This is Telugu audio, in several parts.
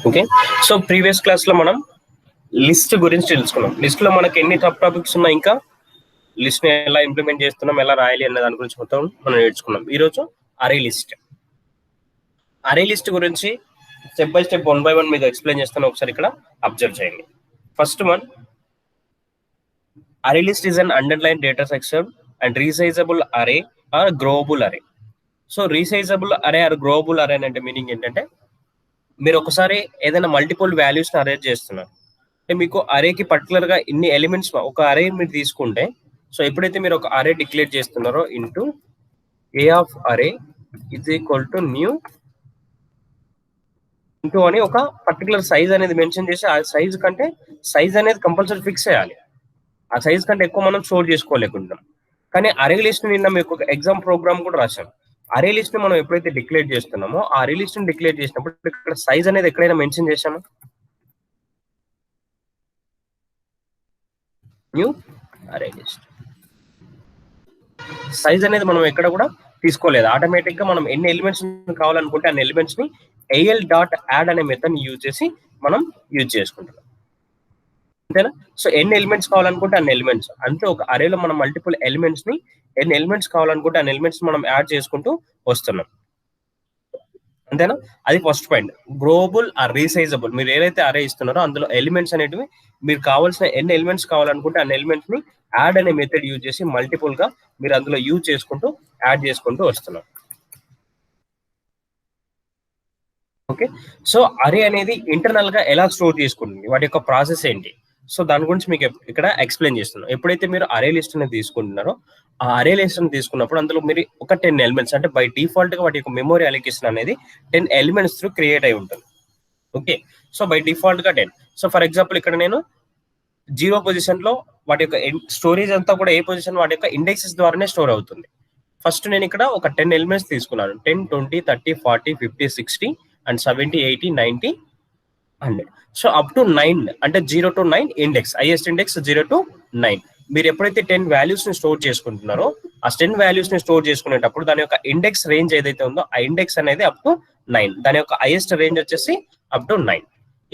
ఓకే, సో ప్రీవియస్ క్లాస్ లో మనం లిస్ట్ గురించి తెలుసుకున్నాం. లిస్ట్ లో మనకి ఎన్ని టాపిక్స్ ఉన్నాయి, ఇంకా లిస్ట్ ని ఎలా ఇంప్లిమెంట్ చేస్తున్నాం, ఎలా రాయాలి అనే దాని గురించి మొత్తం మనం నేర్చుకున్నాం. ఈరోజు అరే లిస్ట్. అరే లిస్ట్ గురించి స్టెప్ బై స్టెప్ 1 by 1 మీకు ఎక్స్ప్లెయిన్ చేస్తాను. ఒకసారి ఇక్కడ అబ్జర్వ్ చేయండి. First one, array list is an underline data structure and resizable array or గ్రోవబుల్ అరే. సో రీసైజబుల్ అరే ఆర్ గ్రోవబుల్ అరే అంటే మీనింగ్ ఏంటంటే, మీరు ఒకసారి ఏదైనా మల్టిపుల్ వాల్యూస్ ని అరేంజ్ చేస్తున్నారు అంటే మీకు అరేకి పర్టికులర్ గా ఇన్ని ఎలిమెంట్స్, ఒక అరే మీరు తీసుకుంటే, సో ఎప్పుడైతే మీరు ఒక అరే డిక్లేర్ చేస్తున్నారో ఇంటూ ఏ ఆఫ్ అరే is equal to nu into అని ఒక పర్టికులర్ సైజ్ అనేది మెన్షన్ చేసి, ఆ సైజ్ కంటే సైజ్ అనేది కంపల్సరీ ఫిక్స్ చేయాలి. ఆ సైజ్ కంటే ఎక్కువ మనం స్టోర్ చేసుకోలేకుంటాం. కానీ అరే లిస్ట్ నిన్న మీకు ఒక ఎగ్జామ్ ప్రోగ్రామ్ కూడా రాశాం. అరే లిస్ట్ ని మనం ఎప్పుడైతే డిక్లేర్ చేస్తున్నామో, ఆ అరే లిస్ట్ ని డిక్లేర్ చేసినప్పుడు ఇక్కడ సైజ్ అనేది ఎక్కడైనా మెన్షన్ చేశాము? న్యూ అరే లిస్ట్ సైజ్ అనేది మనం ఎక్కడ కూడా తీసుకోలేదు. ఆటోమేటిక్ గా మనం ఎన్ని ఎలిమెంట్స్ కావాలనుకుంటే అన్ని ఎలిమెంట్స్ ని ఏఎల్ డాట్ యాడ్ అనే మెథడ్ ని యూజ్ చేసి మనం యూజ్ చేసుకుంటున్నాం. అంతేనా? సో ఎన్ని ఎలిమెంట్స్ కావాలనుకుంటే అన్ని ఎలిమెంట్స్, అంటే ఒక అరేలో మనం మల్టిపుల్ ఎలిమెంట్స్ ని ఎన్ని ఎలిమెంట్స్ కావాలనుకుంటే అన్ని ఎలిమెంట్స్ మనం యాడ్ చేసుకుంటూ వస్తున్నాం. అంతేనా? అది ఫస్ట్ పాయింట్. గ్రోవబుల్ ఆర్ రీసైజబుల్, మీరు ఏదైతే అరే ఇస్తున్నారో అందులో ఎలిమెంట్స్ అనేటివి మీరు కావాల్సిన ఎన్ని ఎలిమెంట్స్ కావాలనుకుంటే అన్ని ఎలిమెంట్స్ ని యాడ్ అనే మెథడ్ యూజ్ చేసి మల్టిపుల్ గా మీరు అందులో యూజ్ చేసుకుంటూ యాడ్ చేసుకుంటూ వస్తున్నారు. ఓకే, సో అరే అనేది ఇంటర్నల్ గా ఎలా స్టోర్ చేసుకుంటుంది, వాటి యొక్క ప్రాసెస్ ఏంటి, సో దాని గురించి మీకు ఇక్కడ ఎక్స్ప్లెయిన్ చేస్తున్నాను. ఎప్పుడైతే మీరు అరే లిస్ట్ ని తీసుకుంటున్నారో, ఆ అరే లిస్ట్ ని తీసుకున్నప్పుడు అందులో మీరు ఒక 10 ఎలిమెంట్స్, అంటే బై డిఫాల్ట్ గా వాటి యొక్క మెమరీ అలొకేషన్ అనేది 10 ఎలిమెంట్స్ త్రూ క్రియేట్ అయి ఉంటుంది. ఓకే, సో బై డిఫాల్ట్ గా 10. సో ఫర్ ఎగ్జాంపుల్ ఇక్కడ నేను 0 పొజిషన్ లో వాటి యొక్క స్టోరేజ్ అంతా కూడా ఏ పొజిషన్ వాటి యొక్క ఇండెక్సెస్ ద్వారానే స్టోర్ అవుతుంది. ఫస్ట్ నేను ఇక్కడ ఒక 10 ఎలిమెంట్స్ తీసుకున్నాను. 10, 20, 30, 40, 50, 60 అండ్ 70, 80, 90, 100. సో అప్ టు 9, అంటే 0 to 9 index, highest index 0 to 9. మీరు ఎప్పుడైతే 10 వాల్యూస్ ని స్టోర్ చేసుకుంటున్నారో, ఆ 10 వాల్యూస్ ని స్టోర్ చేసుకునేటప్పుడు దాని యొక్క ఇండెక్స్ రేంజ్ ఏదైతే ఉందో ఆ ఇండెక్స్ అనేది అప్ టు 9, దాని యొక్క హైయెస్ట్ రేంజ్ వచ్చేసి అప్ టు 9.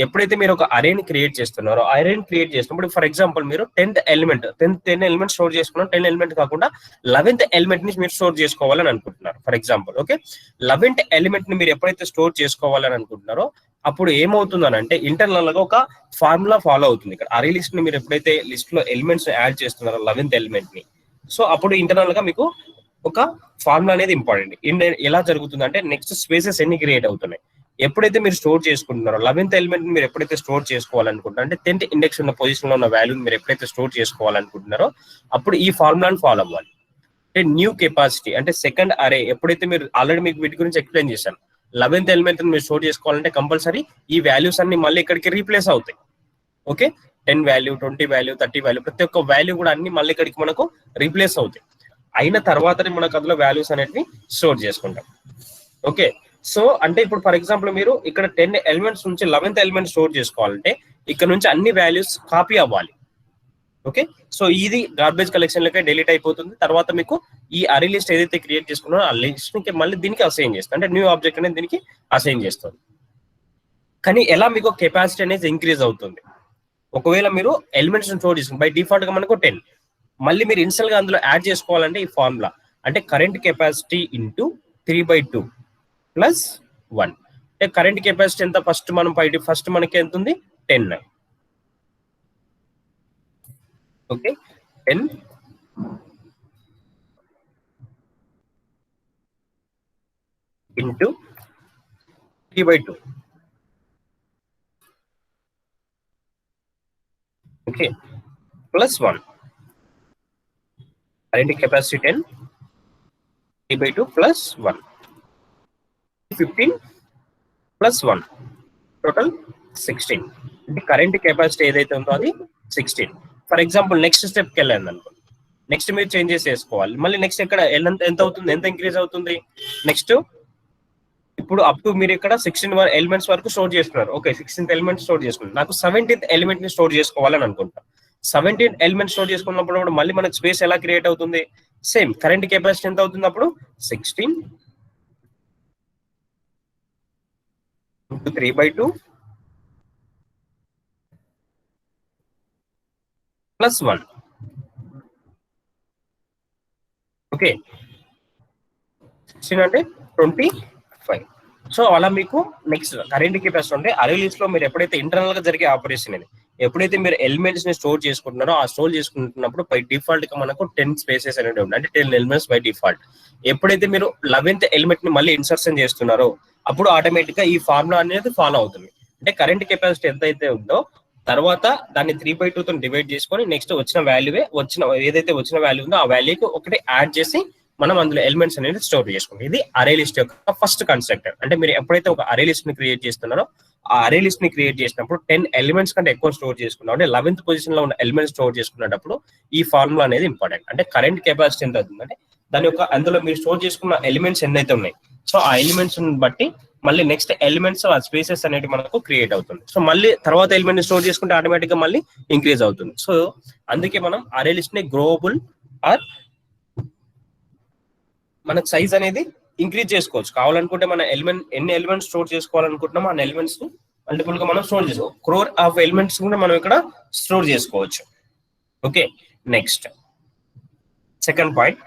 ఎప్పుడైతే మీరు ఒక అరేని క్రియేట్ చేస్తున్నారో, అరేని క్రియేట్ చేసినప్పుడు ఫర్ ఎగ్జాంపుల్ మీరు 10th ఎలిమెంట్ 10 ఎలిమెంట్ స్టోర్ చేసుకున్నారు. 10 ఎలిమెంట్ కాకుండా 11th ఎలిమెంట్ ని మీరు స్టోర్ చేసుకోవాలని అనుకుంటున్నారు for example. Okay, 11th element ని మీరు ఎప్పుడైతే స్టోర్ చేసుకోవాలని అనుకుంటున్నారో, అప్పుడు ఏమవుతుందని అంటే ఇంటర్నల్ గా ఒక ఫార్ములా ఫాలో అవుతుంది. ఇక్కడ అరే లిస్ట్ ని మీరు ఎప్పుడైతే లిస్ట్ లో ఎలిమెంట్స్ యాడ్ చేస్తున్నారో 11th ఎలిమెంట్ ని, సో అప్పుడు ఇంటర్నల్ గా మీకు ఒక ఫార్ములా అనేది ఇంపార్టెంట్. ఎలా జరుగుతుంది అంటే, నెక్స్ట్ స్పేసెస్ ఎన్ని క్రియేట్ అవుతున్నాయి ఎప్పుడైతే మీరు స్టోర్ చేసుకుంటున్నారో, 11th ఎలిమెంట్ మీరు ఎప్పుడైతే స్టోర్ చేసుకోవాలనుకుంటున్నారో, అంటే 10th ఇండెక్స్ ఉన్న పొజిషన్ లో ఉన్న వాల్యూని మీరు ఎప్పుడైతే స్టోర్ చేసుకోవాలనుకుంటున్నారో, అప్పుడు ఈ ఫార్ములాని ఫాలో అవ్వాలి. అంటే న్యూ కెపాసిటీ, అంటే సెకండ్ అరే, ఎప్పుడైతే మీరు ఆల్రెడీ మీకు వీటి గురించి ఎక్స్ప్లెయిన్ చేశాను, 11th ఎలిమెంట్ మీరు స్టోర్ చేసుకోవాలంటే కంపల్సరీ ఈ వాల్యూస్ అన్ని మళ్ళీ ఇక్కడికి రీప్లేస్ అవుతాయి. ఓకే, 10 వాల్యూ, 20 వాల్యూ, 30 వాల్యూ, ప్రతి ఒక్క వాల్యూ కూడా అన్ని మళ్ళీ ఇక్కడికి మనకు రీప్లేస్ అవుతాయి. అయిన తర్వాతనే మనకు అందులో వాల్యూస్ అనేవి స్టోర్ చేసుకుంటాం. ఓకే, సో అంటే ఇప్పుడు ఫర్ ఎగ్జాంపుల్ మీరు ఇక్కడ 10 ఎలిమెంట్స్ నుంచి 11th ఎలిమెంట్ స్టోర్ చేసుకోవాలంటే ఇక్కడ నుంచి అన్ని వాల్యూస్ కాపీ అవ్వాలి. ఓకే, సో ఇది గార్బేజ్ కలెక్షన్ లకే డిలీట్ అయిపోతుంది. తర్వాత మీకు ఈ అరే లిస్ట్ ఏదైతే క్రియేట్ చేసుకున్నారో ఆ లిస్ట్ కి మళ్ళీ దీనికి అసైన్ చేస్తుంది, అంటే న్యూ ఆబ్జెక్ట్ అనేది దీనికి అసైన్ చేస్తుంది. కానీ ఎలా మీకు కెపాసిటీ అనేది ఇంక్రీజ్ అవుతుంది, ఒకవేళ మీరు ఎలిమెంట్స్ స్టోర్ చేసుకుని బై డిఫాల్ట్ గా మనకు 10, మళ్ళీ మీరు ఇన్స్టల్ గా అందులో యాడ్ చేసుకోవాలంటే ఈ ఫార్ములా, అంటే కరెంట్ కెపాసిటీ ఇంటూ 3/2 ప్లస్ 1. అంటే కరెంట్ కెపాసిటీ ఎంత, ఫస్ట్ మనకి ఎంత ఉంది 10. Okay, 10 into 3/2. Okay, plus 1. Current capacity 10, 3/2 plus 1, 15 plus 1, total 16. అంటే కరెంట్ కెపాసిటీ ఏదైతే ఉందో అది 16. ఫర్ ఎగ్జాంపుల్ నెక్స్ట్ స్టెప్కి వెళ్ళండి అనుకో, నెక్స్ట్ మీరు చేంజెస్ చేసుకోవాలి. మళ్ళీ నెక్స్ట్ ఎక్కడ ఎంత అవుతుంది, ఎంత ఇంక్రీజ్ అవుతుంది, నెక్స్ట్ ఇప్పుడు అప్ టు మీరు ఇక్కడ 16 ఎలిమెంట్స్ వరకు స్టోర్ చేస్తున్నారు. ఓకే, 16th ఎలిమెంట్ స్టోర్ చేసుకున్నారు. నాకు 17th ఎలిమెంట్ ని స్టోర్ చేసుకోవాలని అనుకుంటా. 17th ఎలిమెంట్ స్టోర్ చేసుకున్నప్పుడు మళ్ళీ మనకు స్పేస్ ఎలా క్రియేట్ అవుతుంది, సేమ్ కరెంట్ కెపాసిటీ ఎంత అవుతుంది అప్పుడు 16 into 3/2 plus 1. ఓకే, 16 అంటే 25. సో అలా మీకు నెక్స్ట్ కరెంట్ కెపాసిటీ అంటే అరే లిస్ట్ లో మీరు ఎప్పుడైతే ఇంటర్నల్ గా జరిగే ఆపరేషన్ ఇది, ఎప్పుడైతే మీరు ఎలిమెంట్స్ ని స్టోర్ చేసుకుంటున్నారో ఆ స్టోర్ చేసుకుంటున్నప్పుడు బై డిఫాల్ట్ గా మనకు 10 స్పేసెస్ అనేవి ఉంటాయి, అంటే 10 ఎలిమెంట్స్ బై డిఫాల్ట్. ఎప్పుడైతే మీరు 11th ఎలిమెంట్ ని మళ్ళీ ఇన్సర్షన్ చేస్తున్నారో అప్పుడు ఆటోమేటిక్ గా ఈ ఫార్ములా అనేది ఫాలో అవుతుంది. అంటే కరెంట్ కెపాసిటీ ఎంత అయితే ఉందో తర్వాత దాన్ని 3/2 తో డివైడ్ చేసుకొని నెక్స్ట్ వచ్చిన వాల్యూవే ఏదైతే వచ్చిన వాల్యూ ఉందో ఆ వాల్యూకి ఒకటి యాడ్ చేసి మనం అందులో ఎలిమెంట్స్ అనేది స్టోర్ చేసుకుంటాం. ఇది అరే లిస్ట్ యొక్క ఫస్ట్ కాన్సెప్ట్. అంటే మీరు ఎప్పుడైతే ఒక అరే లిస్ట్ ని క్రియేట్ చేస్తున్నారో ఆ అరే లిస్ట్ ని క్రియేట్ చేసినప్పుడు 10 ఎలిమెంట్స్ కంటే ఎక్కువ స్టోర్ చేసుకున్నాం, అంటే 11th పొజిషన్ లో ఉన్న ఎలిమెంట్స్ స్టోర్ చేసుకున్నప్పుడు ఈ ఫార్ములా అనేది ఇంపార్టెంట్. అంటే కరెంట్ కెపాసిటీ ఎంత అవుతుందంటే దాని యొక్క అందులో మీరు స్టోర్ చేసుకున్న ఎలిమెంట్స్ ఎన్నైతే ఉన్నాయి సో ఆ ఎలిమెంట్స్ బట్టి మళ్ళీ నెక్స్ట్ ఎలిమెంట్స్ ఆ స్పేసెస్ అనేది మనకు క్రియేట్ అవుతుంది. సో మళ్ళీ తర్వాత ఎలిమెంట్ స్టోర్ చేసుకుంటే ఆటోమేటిక్ గా మళ్ళీ ఇంక్రీజ్ అవుతుంది. సో అందుకే మనం అరే లిస్ట్ ని గ్రోవబుల్ ఆర్ మనకు సైజ్ అనేది ఇంక్రీజ్ చేసుకోవచ్చు. కావాలనుకుంటే మన ఎన్ని ఎలిమెంట్స్ స్టోర్ చేసుకోవాలనుకుంటున్నామో అన్ని ఎలిమెంట్స్ ని మల్టిపుల్ గా మనం స్టోర్ చేసుకోవచ్చు. క్రోర్ ఆఫ్ ఎలిమెంట్స్ కూడా మనం ఇక్కడ స్టోర్ చేసుకోవచ్చు. Okay, next second point,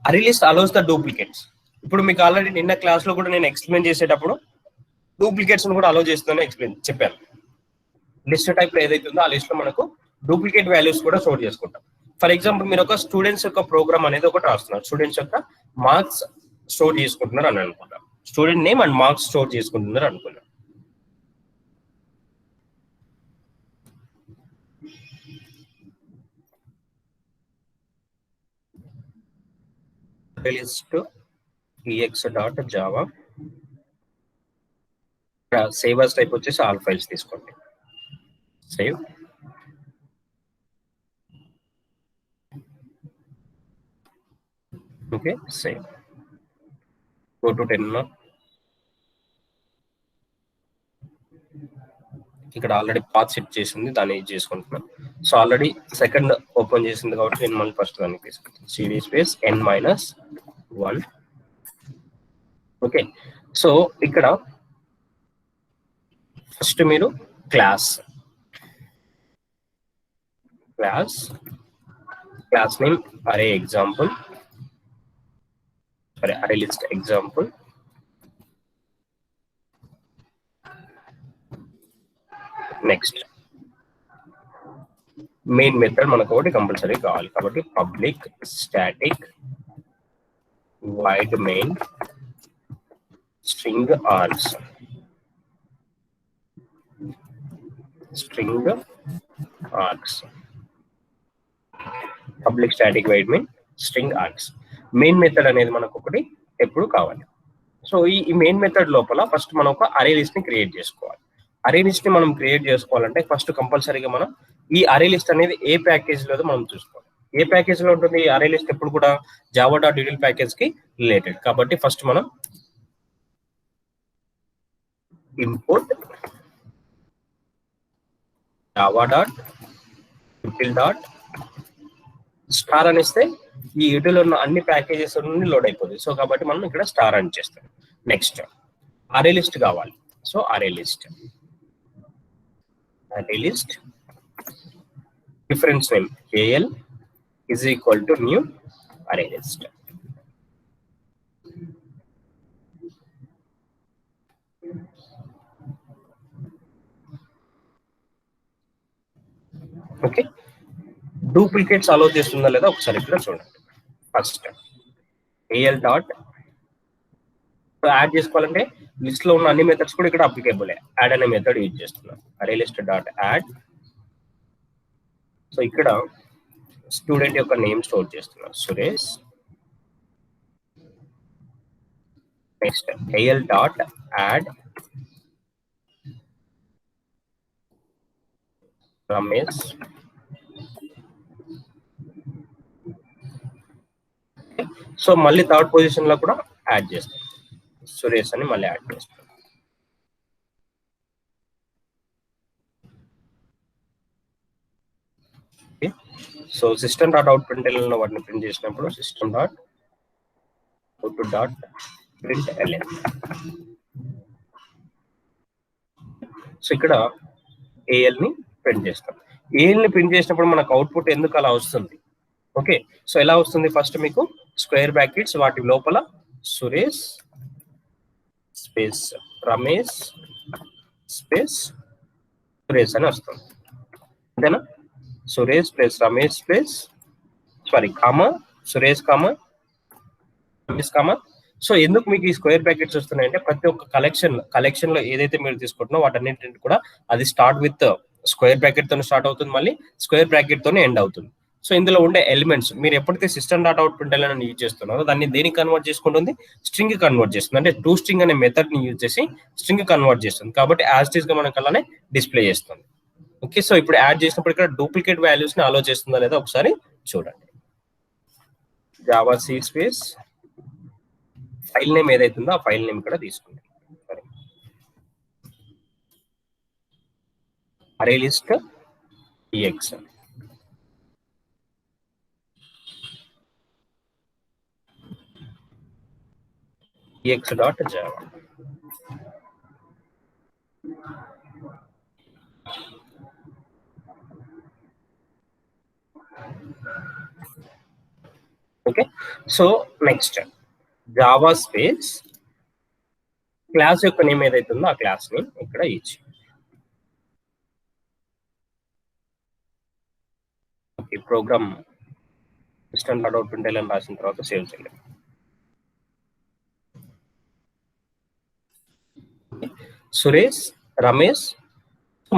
array list allows the duplicates. ఇప్పుడు మీకు ఆల్రెడీ నిన్న క్లాస్ లో కూడా నేను ఎక్స్ప్లెయిన్ చేసేటప్పుడు డూప్లికేట్స్ కూడా అలౌ చేస్తుందని చెప్పాను. లిస్ట్ టైప్ లో ఏదైతే ఉందో ఆ లిస్ట్ లో మనకు డూప్లికేట్ వాల్యూస్ కూడా స్టోర్ చేసుకుంటాం. ఫర్ ఎగ్జాంపుల్ మీరు ఒక స్టూడెంట్స్ యొక్క ప్రోగ్రామ్ అనేది ఒకటి రాస్తున్నారు, స్టూడెంట్స్ యొక్క మార్క్స్ స్టోర్ చేసుకుంటున్నారు అని అనుకుంటాం, student name and marks store చేసుకుంటున్నారు అనుకున్నాం. List ex.java save as type వచ్చేసి ఆల్ ఫైల్స్ తీసుకోండి, save. Okay, save. Go to 10 ఇక్కడ ఆల్రెడీ పాత్ సెట్ చేసింది దాన్ని యూజ్ చేసుకుంటున్నాం. సో ఆల్రెడీ సెకండ్ ఓపెన్ చేసింది కాబట్టి నేను మళ్ళీ ఫస్ట్ దానికి తీసుకుంటాను, CD space n-1. Okay, so ఇక్కడ ఫస్ట్ మీరు class name array example, array list example. Next main method మనకు ఒకటి కంపల్సరీ కావాలి కాబట్టి public static void main string args, public static void main string args. Main method అనేది మనకు ఒకటి ఎప్పుడు కావాలి. సో ఈ మెయిన్ మెథడ్ లోపల ఫస్ట్ మనం ఒక అరే లిస్ట్ ని క్రియేట్ చేసుకోవాలి. అరే లిస్ట్ ని మనం క్రియేట్ చేసుకోవాలంటే ఫస్ట్ కంపల్సరీగా మనం ఈ అరే లిస్ట్ అనేది ఏ ప్యాకేజ్ లో మనం చూసుకోవాలి. ఏ ప్యాకేజ్ లో ఉంటుంది ఈ అరే లిస్ట్ ఎప్పుడు కూడా java.util ప్యాకేజ్ కి రిలేటెడ్. కాబట్టి ఫస్ట్ మనం ఇంపోర్ట్ java.util.star అని ఇస్తే ఈ యూటిల్ ఉన్న అన్ని ప్యాకేజెస్ నుండి లోడ్ అయిపోతుంది. సో కాబట్టి మనం ఇక్కడ స్టార్ అని చేస్తాం. నెక్స్ట్ అరే లిస్ట్ కావాలి. So array list difference name al is equal to new array list. Okay, duplicates allow చేస్తుందా లేదా ఒకసారి ఇక్కడ చూడండి. ఫస్ట్ al డాట్ యాడ్ చేసుకోవాలంటే లిస్ట్ లో ఉన్న అన్ని మెథడ్స్ కూడా ఇక్కడ అప్లికేబుల్. యాడ్ అనే మెథడ్ యూజ్ చేస్తున్నాం, array list dot add. So ఇక్కడ స్టూడెంట్ యొక్క నేమ్ స్టోర్ చేస్తున్నాం, Suresh. Next al dot add Ramesh. So మళ్ళీ థర్డ్ పొజిషన్ లో కూడా యాడ్ చేస్తాం, సురేష్ అని మళ్ళీ యాడ్ చేస్తాం. So system dot out print వాటిని ప్రింట్ చేసినప్పుడు system dot out dot print ln. So ఇక్కడ AL ని ప్రింట్ చేస్తాం. AL ని ప్రింట్ చేసినప్పుడు మనకు అవుట్పుట్ ఎందుకు అలా వస్తుంది? ఓకే, సో ఎలా వస్తుంది? ఫస్ట్ మీకు స్క్వేర్ బ్రాకెట్స్, వాటి లోపల సురేష్ స్పేస్ రమేష్ స్పేస్ సురేష్ అని వస్తుంది, అంతేనా? Suresh plus Ramesh plus comma Suresh comma Ramesh comma. So ఎందుకు మీకు ఈ స్క్వేర్ బ్రాకెట్స్ వస్తున్నాయంటే ప్రతి ఒక్క కలెక్షన్ లో ఏదైతే మీరు తీసుకుంటున్నారో వాటన్నింటిని కూడా అది స్టార్ట్ విత్ స్క్వేర్ బ్రాకెట్ తో స్టార్ట్ అవుతుంది, మళ్ళీ స్క్వేర్ బ్రాకెట్ తోనే ఎండ్ అవుతుంది. సో ఇందులో ఉండే ఎలిమెంట్స్ మీరు ఎప్పుడైతే సిస్టమ్ డాట్ అవుట్ ప్రింట్ అని యూజ్ చేస్తున్నారో దాన్ని దేనికి కన్వర్ట్ చేసుకుంటుంది? స్ట్రింగ్ కన్వర్ట్ చేస్తుంది. అంటే టూ స్ట్రింగ్ అనే మెథడ్ ని యూజ్ చేసి స్ట్రింగ్ కన్వర్ట్ చేస్తుంది, కాబట్టి యాజ్ టీజ్ గా మనకు అలానే డిస్ప్లే చేస్తుంది. ఓకే, సో ఇప్పుడు యాడ్ చేసినప్పుడు ఇక్కడ డూప్లికేట్ వాల్యూస్ ని అలో చేస్తుందా లేదా ఒకసారి చూడండి. Java C space file name ఏదైతుందో ఆ ఫైల్ నేమ్ ఇక్కడ తీసుకోండి. Array list ex ex.java. Okay, so next Java space class యొక్క నేమ్ ఏదైతుందో ఆ క్లాస్ నేమ్ ఇక్కడ ఇచ్చి program system dot out print అని రాసిన తర్వాత సేవ్ చేయండి. సురేష్ రమేష్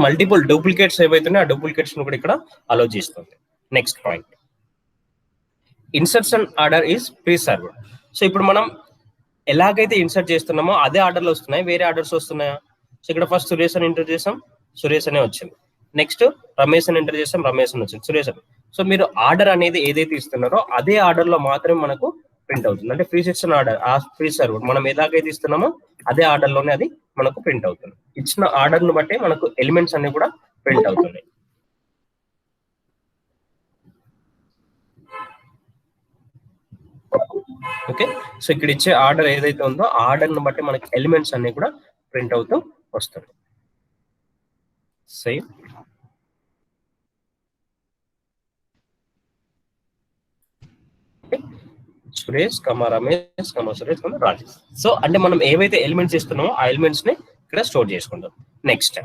మల్టిపుల్ డూప్లికేట్స్ ఏవైతున్నాయో ఆ డూప్లికేట్స్ కూడా ఇక్కడ అలో చేస్తుంది. Next point, insertion order is pre served. So ఇప్పుడు మనం ఎలాగైతే ఇన్సర్ట్ చేస్తున్నామో అదే ఆర్డర్లో వస్తున్నాయి, వేరే ఆర్డర్స్ వస్తున్నాయా? సో ఇక్కడ ఫస్ట్ సురేష్ అని ఎంటర్ చేసాం, సురేష్ అనే వచ్చింది. నెక్స్ట్ రమేష్ అని ఎంటర్ చేసాం, రమేష్ అని వచ్చింది, సురేష్ అని. సో మీరు ఆర్డర్ అనేది ఏదైతే ఇస్తున్నారో అదే ఆర్డర్ లో మాత్రమే మనకు ప్రింట్ అవుతుంది. అంటే ప్రీ సెక్షన్ ఆర్డర్, ఆ ప్రీ సర్వ్డ్ మనం ఎలాగైతే ఇస్తున్నామో అదే ఆర్డర్ లోనే అది మనకు ప్రింట్ అవుతుంది. ఇచ్చిన ఆర్డర్ ను బట్టి మనకు ఎలిమెంట్స్ అన్ని కూడా ప్రింట్ అవుతున్నాయి. ఓకే, సో ఇక్కడ ఇచ్చే ఆర్డర్ ఏదైతే ఉందో ఆర్డర్ ను బట్టి మనకి ఎలిమెంట్స్ అన్ని కూడా ప్రింట్ అవుతూ వస్తుంది. సేమ్ సురేష్ కమా రమేష్ కమా సురేష్ కమా రాజేష్. సో అంటే మనం ఏవైతే ఎలిమెంట్స్ ఇస్తున్నామో ఆ ఎలిమెంట్స్ ని ఇక్కడ స్టోర్ చేసుకుంటాం. నెక్స్ట్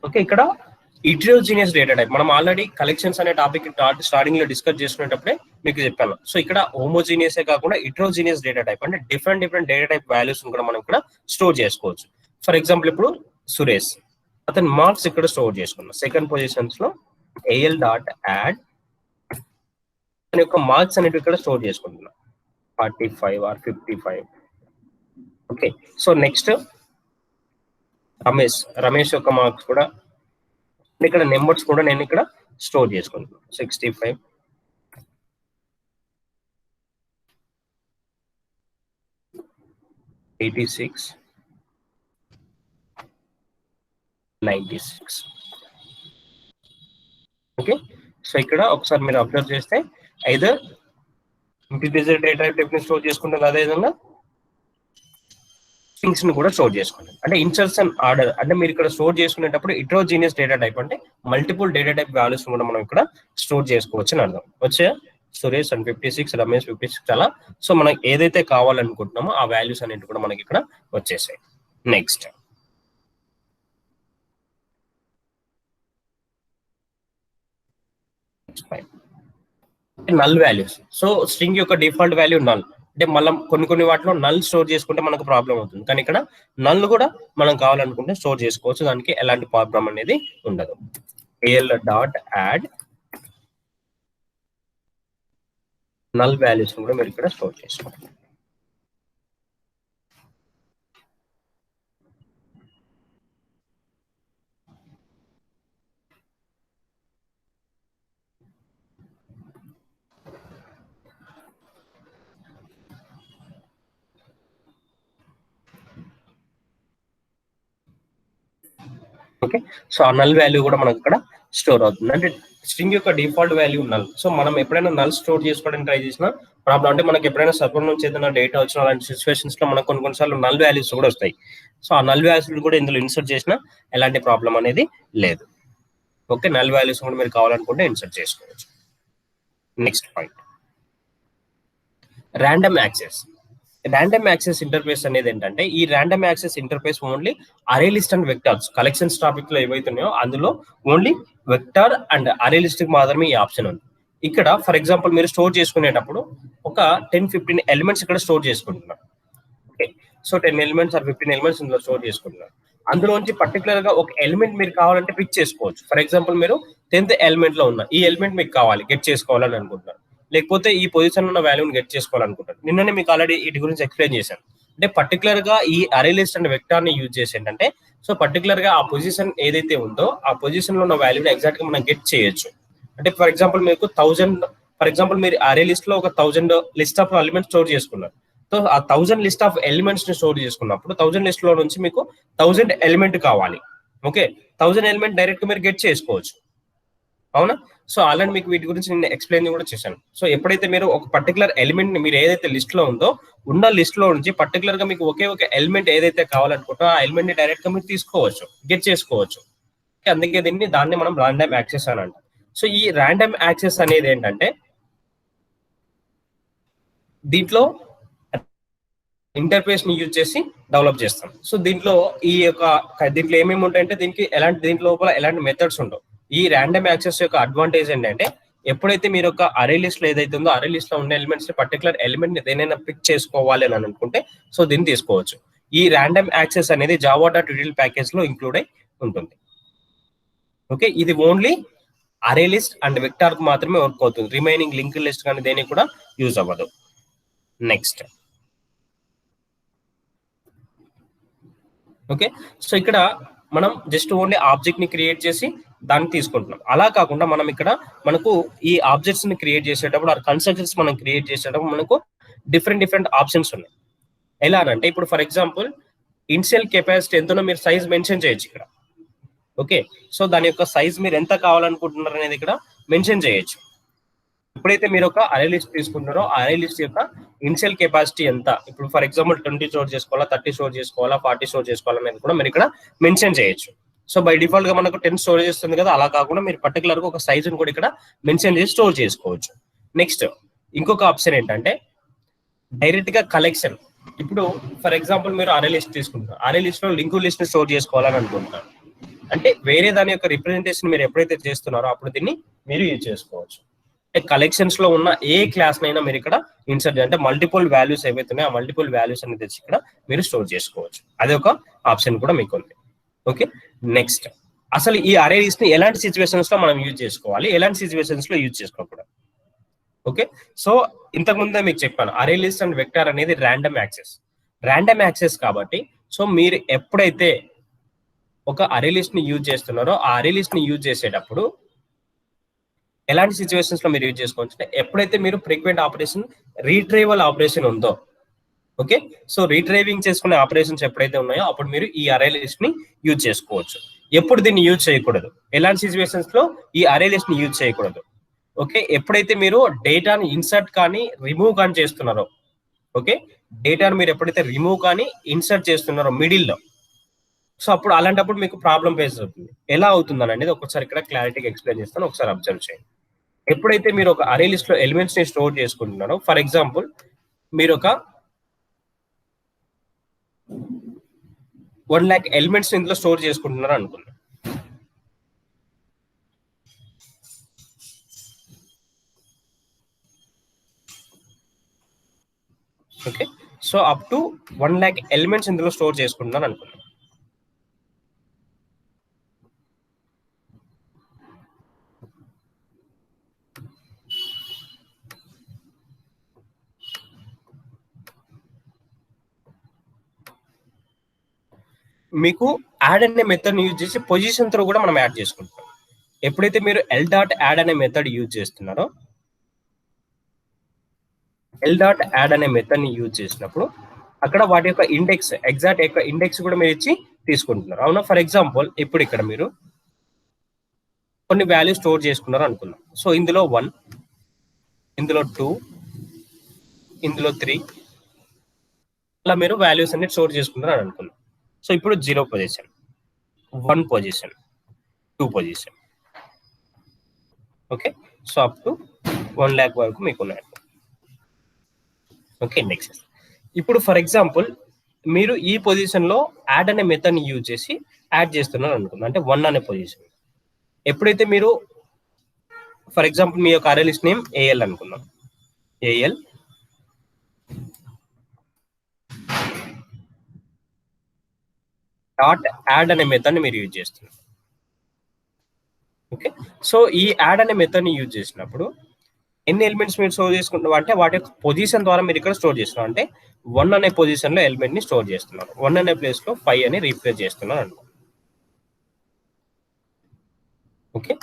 ఓకే, ఇక్కడ ఇట్రోజీనియస్ డేటా టైప్ మనం ఆల్రెడీ కలెక్షన్స్ అనే టాపిక్ స్టార్టింగ్ లో డిస్కస్ చేసుకునేటప్పుడే మీకు చెప్పాను. సో ఇక్కడ హోమోజీనియస్ కాకుండా ఇట్రోజీనియస్ డేటా టైప్ అంటే డిఫరెంట్ డేటా టైప్ వాల్యూస్ కూడా మనం ఇక్కడ స్టోర్ చేసుకోవచ్చు. ఫర్ ఎగ్జాంపుల్ ఇప్పుడు సురేష్ అతని మార్క్స్ ఇక్కడ స్టోర్ చేసుకున్నాం. సెకండ్ పొజిషన్స్ లో AL డాట్ యాడ్ అనే యొక్క మార్క్స్ అనేవి ఇక్కడ స్టోర్ చేసుకుంటున్నాం, 45 or 55. Okay, so next Ramesh యొక్క మార్క్స్ కూడా ఇక్కడ నెంబర్స్ కూడా నేను ఇక్కడ స్టోర్ చేసుకుంటున్నాను. 65, 86, 96. ఓకే, సో ఇక్కడ ఒకసారి మీరు అబ్జర్వ్ చేస్తే ఐదర్ ఇంటిజర్ డేటా టైప్ ని స్టోర్ చేసుకుంటారు, అదేవిధంగా స్ట్రింగ్స్ ని కూడా స్టోర్ చేసుకుంటారు. అంటే ఇన్సర్షన్ ఆర్డర్ అంటే మీరు ఇక్కడ స్టోర్ చేసుకునేటప్పుడు ఇట్రోజీనియస్ డేటా టైప్ అంటే మల్టిపుల్ డేటా టైప్ వాల్యూస్ కూడా మనం ఇక్కడ స్టోర్ చేసుకోవచ్చు అని అర్థం. వచ్చే సురేష్ అండ్ 56, రమేష్ 56 అలా. సో మనకి ఏదైతే కావాలనుకుంటున్నామో ఆ వాల్యూస్ అనేవి కూడా మనకి ఇక్కడ వచ్చేసాయి. Next null values. So string యొక్క డిఫాల్ట్ వాల్యూ నల్. అంటే మళ్ళీ కొన్ని వాటిలో నల్ స్టోర్ చేసుకుంటే మనకు ప్రాబ్లం అవుతుంది, కానీ ఇక్కడ నల్ కూడా మనం కావాలనుకుంటే స్టోర్ చేసుకోవచ్చు, దానికి ఎలాంటి ప్రాబ్లం అనేది ఉండదు. AL dot add null values కూడా మీరు ఇక్కడ స్టోర్ చేసుకోండి. ఓకే, సో ఆ నల్ వాల్యూ కూడా మనకు ఇక్కడ స్టోర్ అవుతుంది. అంటే స్ట్రింగ్ యొక్క డిఫాల్ట్ వాల్యూ నల్. సో మనం ఎప్పుడైనా నల్ స్టోర్ చేసుకోవడానికి ట్రై చేసినా ప్రాబ్లం, అంటే మనకి ఎప్పుడైనా సర్వర్ నుంచి ఏదైనా డేటా వచ్చిన అలాంటి సిచ్యువేషన్స్ లో మనకు కొన్నిసార్లు నల్ వాల్యూస్ కూడా వస్తాయి. సో ఆ నల్ వాల్యూస్ కూడా ఇందులో ఇన్సర్ట్ చేసినా ఎలాంటి ప్రాబ్లం అనేది లేదు. ఓకే, నల్ వాల్యూస్ కూడా మీరు కావాలనుకుంటే ఇన్సర్ట్ చేసుకోవచ్చు. Next point, random access. Random access interface అనేది ఏంటంటే, ఈ ర్యాండమ్ యాక్సెస్ ఇంటర్ఫేస్ ఓన్లీ అరే list and vectors collections topic లో ఏవైతున్నాయో అందులో ఓన్లీ వెక్టార్ అండ్ అరే లిస్ట్ కి మాత్రమే ఈ ఆప్షన్ ఉంది. ఇక్కడ ఫర్ ఎగ్జాంపుల్ మీరు స్టోర్ చేసుకునేటప్పుడు ఒక 10-15 ఎలిమెంట్స్ ఇక్కడ స్టోర్ చేసుకుంటున్నారు. Okay, so 10 elements or 15 elements ఇందులో స్టోర్ చేసుకుంటున్నారు. అందులోంచి పర్టికులర్ గా ఒక ఎలిమెంట్ మీరు కావాలంటే పిక్ చేసుకోవచ్చు. ఫర్ ఎగ్జాంపుల్ మీరు 10th ఎలిమెంట్ లో ఉన్న ఈ ఎలిమెంట్ మీకు కావాలి, గెట్ చేసుకోవాలని అనుకుంటున్నారు, లేకపోతే ఈ పొజిషన్ ఉన్న వాల్యూని గెట్ చేసుకోవాలనుకుంటారు. నిన్ననే మీకు ఆల్రెడీ వీటి గురించి ఎక్స్ప్లెయిన్ చేశాను. అంటే పర్టికులర్ గా ఈ అరే లిస్ట్ అండ్ వెక్టార్ ని యూజ్ చేసి ఏంటంటే, సో పర్టికులర్ గా ఆ పొజిషన్ ఏదైతే ఉందో ఆ పొజిషన్ లో ఉన్న వాల్యూని ఎగ్జాక్ట్ గా మనం గెట్ చేయొచ్చు. అంటే ఫర్ ఎగ్జాంపుల్ మీకు 1000, ఫర్ ఎగ్జాంపుల్ మీరు అరే లిస్ట్ లో ఒక 1000 లిస్ట్ ఆఫ్ ఎలిమెంట్స్ స్టోర్ చేసుకున్నారు. సో ఆ 1000 లిస్ట్ ఆఫ్ ఎలిమెంట్స్ ని స్టోర్ చేసుకున్నప్పుడు 1000 లిస్ట్ లో నుంచి మీకు 1000 ఎలిమెంట్ కావాలి. ఓకే, 1000 ఎలిమెంట్ డైరెక్ట్ గా మీరు గెట్ చేసుకోవచ్చు. అవునా? సో అలాంటి మీకు వీటి గురించి నేను ఎక్స్ప్లెయిన్ కూడా చేశాను. సో ఎప్పుడైతే మీరు ఒక పర్టికులర్ ఎలిమెంట్ ని మీరు ఏదైతే లిస్ట్ లో ఉందో ఉన్న లిస్ట్ లో నుంచి పర్టికులర్ గా మీకు ఒకే ఒక ఎలిమెంట్ ఏదైతే కావాలనుకుంటో ఆ ఎలిమెంట్ ని డైరెక్ట్ గా మీరు తీసుకోవచ్చు, గెట్ చేసుకోవచ్చు. అందుకే దాన్ని మనం ర్యాండమ్ యాక్సెస్ అని అంటాం. సో ఈ ర్యాండమ్ యాక్సెస్ అనేది ఏంటంటే, దీంట్లో ఇంటర్ఫేస్ ని యూజ్ చేసి డెవలప్ చేస్తాం. సో దీంట్లో దీంట్లో ఏమేమి ఉంటాయంటే, దీంట్లో లోపల ఎలాంటి మెథడ్స్ ఉండవు. ఈ ర్యాండమ్ యాక్సెస్ యొక్క అడ్వాంటేజ్ ఏంటంటే, ఎప్పుడైతే మీరు ఒక అరే లిస్ట్ లో ఏదైతే ఉందో అరే లిస్ట్ లో ఉన్న ఎలిమెంట్స్ పర్టికులర్ ఎలిమెంట్ ని దేనైనా పిక్ చేసుకోవాలి అని అనుకుంటే సో దీన్ని తీసుకోవచ్చు. ఈ ర్యాండమ్ యాక్సెస్ అనేది java.util ప్యాకేజ్ లో ఇంక్లూడ్ అయి ఉంటుంది. ఓకే, ఇది ఓన్లీ అరే లిస్ట్ అండ్ వెక్టార్ కు మాత్రమే వర్క్ అవుతుంది. రిమైనింగ్ లింక్ లిస్ట్ కానీ దేనికి కూడా యూజ్ అవ్వదు. నెక్స్ట్, ఓకే, సో ఇక్కడ మనం జస్ట్ ఓన్లీ ఆబ్జెక్ట్ ని క్రియేట్ చేసి దాన్ని తీసుకుంటున్నాం. అలా కాకుండా మనం ఇక్కడ మనకు ఈ ఆబ్జెక్ట్స్ ని క్రియేట్ చేసేటప్పుడు ఆ కన్స్ట్రక్టర్స్ మనం క్రియేట్ చేసేటప్పుడు మనకు డిఫరెంట్ ఆప్షన్స్ ఉన్నాయి. ఎలా అంటే, ఇప్పుడు ఫర్ ఎగ్జాంపుల్ ఇనిషియల్ కెపాసిటీ ఎంతనో మీరు సైజ్ మెన్షన్ చేయొచ్చు ఇక్కడ. ఓకే, సో దాని యొక్క సైజ్ మీరు ఎంత కావాలనుకుంటున్నారు అనేది ఇక్కడ మెన్షన్ చేయొచ్చు. ఎప్పుడైతే మీరు ఒక అరే లిస్ట్ తీసుకుంటారో ఆ అరే లిస్ట్ యొక్క ఇనిషియల్ కెపాసిటీ ఎంత, ఇప్పుడు ఫర్ ఎగ్జాంపుల్ 20 స్టోర్ చేసుకోవాలా, 30 స్టోర్ చేసుకోవాలా, 40 స్టోర్ చేసుకోవాలా అనేది కూడా మీరు ఇక్కడ మెన్షన్ చేయొచ్చు. సో బై డిఫాల్ట్ గా మనకు 10 స్టోరేజ్ వస్తుంది కదా, అలా కాకుండా మీరు పర్టికులర్ గా ఒక సైజ్ కూడా ఇక్కడ మెన్షన్ చేసి స్టోర్ చేసుకోవచ్చు. నెక్స్ట్, ఇంకొక ఆప్షన్ ఏంటంటే డైరెక్ట్ గా కలెక్షన్. ఇప్పుడు ఫర్ ఎగ్జాంపుల్ మీరు అరే లిస్ట్ తీసుకుంటారు, అరే లిస్ట్ లో లింక్ లిస్ట్ ని స్టోర్ చేసుకోవాలని అనుకుంటున్నారు. అంటే వేరే దాని యొక్క రిప్రజెంటేషన్ మీరు ఎప్పుడైతే చేస్తున్నారో అప్పుడు దీన్ని మీరు యూజ్ చేసుకోవచ్చు. అంటే కలెక్షన్స్ లో ఉన్న ఏ క్లాస్ నైనా మీరు ఇక్కడ ఇన్సర్ట్, అంటే మల్టిపుల్ వాల్యూస్ ఏవైతే ఉన్నాయో ఆ మల్టిపుల్ వాల్యూస్ అనేది తెచ్చి ఇక్కడ మీరు స్టోర్ చేసుకోవచ్చు. అదే ఒక ఆప్షన్ కూడా మీకు ఉంది. ఓకే, నెక్స్ట్, అసలు ఈ అరే లిస్ట్ ని ఎలాంటి సిచ్యువేషన్స్ లో మనం యూజ్ చేసుకోవాలి, ఎలాంటి సిచ్యువేషన్స్ లో యూజ్ చేసుకోకూడదు. ఓకే, సో ఇంతకు ముందే మీకు చెప్పాను, అరే లిస్ట్ అండ్ వెక్టార్ అనేది ర్యాండమ్ యాక్సెస్ కాబట్టి, సో మీరు ఎప్పుడైతే ఒక అరే లిస్ట్ ని యూజ్ చేస్తున్నారో ఆ అరే లిస్ట్ ని యూజ్ చేసేటప్పుడు ఎలాంటి సిచ్యువేషన్స్ లో మీరు యూజ్ చేసుకోవచ్చు అంటే, ఎప్పుడైతే మీరు ఫ్రీక్వెంట్ ఆపరేషన్, రీట్రైవల్ ఆపరేషన్ ఉందో, ఓకే, సో రీట్రైవింగ్ చేసుకునే ఆపరేషన్స్ ఎప్పుడైతే ఉన్నాయో అప్పుడు మీరు ఈ అరే లిస్ట్ ని యూజ్ చేసుకోవచ్చు. ఎప్పుడు దీన్ని యూజ్ చేయకూడదు, ఎలాంటి సిచ్యువేషన్స్ లో ఈ అరే లిస్ట్ ని యూజ్ చేయకూడదు. ఓకే, ఎప్పుడైతే మీరు డేటాని ఇన్సర్ట్ కానీ రిమూవ్ కానీ చేస్తున్నారో, ఓకే, డేటాను మీరు ఎప్పుడైతే రిమూవ్ కానీ ఇన్సర్ట్ చేస్తున్నారో మిడిల్లో, సో అప్పుడు అలాంటప్పుడు మీకు ప్రాబ్లం ఫేస్ అవుతుంది. ఎలా అవుతుందని అనేది ఒకసారి ఇక్కడ క్లారిటీగా ఎక్స్ప్లెయిన్ చేస్తాను, ఒకసారి అబ్జర్వ్ చేయండి. ఎప్పుడైతే మీరు ఒక అరే లిస్ట్ లో ఎలిమెంట్స్ ని స్టోర్ చేసుకుంటున్నారో, ఫర్ ఎగ్జాంపుల్ మీరు ఒక 1 lakh ఎలిమెంట్స్ ఇందులో స్టోర్ చేసుకుంటున్నారు అనుకున్నాం. Okay, so up to 1 lakh elements ఇందులో స్టోర్ చేసుకుంటున్నారు అనుకున్నాం. మీకు యాడ్ అనే మెథడ్ యూజ్ చేసి పొజిషన్ తో కూడా మనం యాడ్ చేసుకుంటాం. ఎప్పుడైతే మీరు l.add అనే మెథడ్ యూజ్ చేస్తున్నారో, l.add అనే మెథడ్ ని యూజ్ చేసినప్పుడు అక్కడ వాటి యొక్క ఇండెక్స్, ఎగ్జాక్ట్ యొక్క ఇండెక్స్ కూడా మీరు ఇచ్చి తీసుకుంటున్నారు. అవునా? ఫర్ ఎగ్జాంపుల్ ఇప్పుడు ఇక్కడ మీరు కొన్ని వాల్యూస్ స్టోర్ చేసుకున్నారు అనుకుందాం. సో ఇందులో 1, ఇందులో 2, ఇందులో 3 అలా మీరు వాల్యూస్ అన్ని స్టోర్ చేసుకున్నారు అని అనుకుందాం. సో ఇప్పుడు 0 position, 1 position, 2 position. Okay, so up to 1 lakh వరకు మీకు ఉన్నాయి. ఓకే, నెక్స్ట్ ఇప్పుడు ఫర్ ఎగ్జాంపుల్ మీరు ఈ పొజిషన్ లో యాడ్ అనే మెథడ్ ని యూజ్ చేసి యాడ్ చేస్తున్నారు అనుకుందాం. అంటే 1 అనే పొజిషన్. ఎప్పుడైతే మీరు ఫర్ ఎగ్జాంపుల్ మీ యొక్క అరే లిస్ట్ నేమ్ ఏఎల్ అనుకుందాం. ఏఎల్ డాట్ యాడ్ అనే మెథడ్ ని మీరు యూజ్ చేస్తున్నారు. ఓకే, సో ఈ యాడ్ అనే మెథడ్ ని యూజ్ చేసినప్పుడు ఎన్ని ఎలిమెంట్స్ మీరు స్టోర్ చేసుకుంటున్నారు అంటే వాటి యొక్క పొజిషన్ ద్వారా మీరు ఇక్కడ స్టోర్ చేస్తున్నారు. అంటే 1 అనే పొజిషన్ లో ఎలిమెంట్ ని స్టోర్ చేస్తున్నారు. 1 అనే ప్లేస్ లో 5 అని రీప్లేస్ చేస్తున్నారు అనుకో. ఓకే,